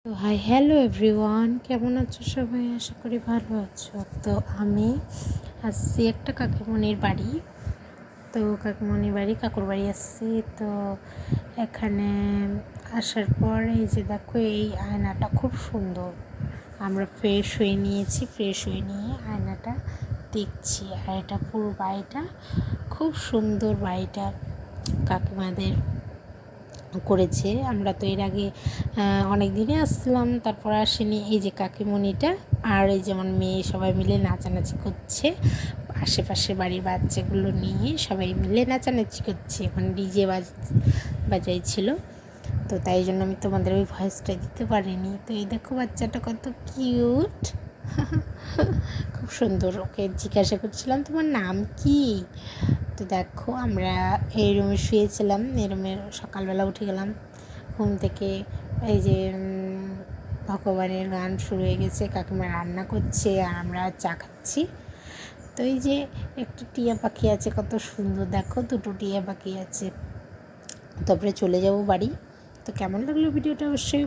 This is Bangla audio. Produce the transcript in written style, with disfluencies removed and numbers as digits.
তো হাই হ্যালো এভরিওয়ান, কেমন আছো সবাই? আশা করি ভালো আছো। তো আমি আসছি একটা কাকিমণির বাড়ি। তো কাকিমণির বাড়ি, কাকুর বাড়ি আসছি। তো এখানে আসার পর এই যে দেখো, এই আয়নাটা খুব সুন্দর। আমরা ফ্রেশ হয়ে নিয়েছি, ফ্রেশ হয়ে নিয়ে আয়নাটা দেখছি। আর এটা পুরো বাড়িটা খুব সুন্দর, বাড়িটা কাকিমাদের করেছে। আমরা তো এর আগে অনেক দিনে আসলাম, তারপর আসেনি। এই যে কাকিমণিটা আর এই যেমন মেয়ে সবাই মিলে নাচানাচি করছে, আশেপাশে বাড়ির বাচ্চাগুলো নিয়ে সবাই মিলে নাচানাচি করছে। এখন ডিজে বাজাইছিল, তো তাই জন্য আমি তোমাদের ওই ভয়েসটা দিতে পারিনি। তো এই দেখো বাচ্চাটা কত কিউট, খুব সুন্দর। ওকে জিজ্ঞাসা করছিলাম তোমার নাম কি। তো দেখো, আমরা এই রুমে শুয়েছিলাম। এই রুমের সকালবেলা উঠে গেলাম ঘুম থেকে। এই যে ভগবানের গান শুরু হয়ে গেছে, কাকিমা রান্না করছে আর আমরা চা খাচ্ছি। তো এই যে একটা টিয়া পাখি আছে, কত সুন্দর দেখো, দুটো টিয়া পাখি আছে। তারপরে চলে যাব বাড়ি। তো কেমন লাগলো ভিডিওটা অবশ্যই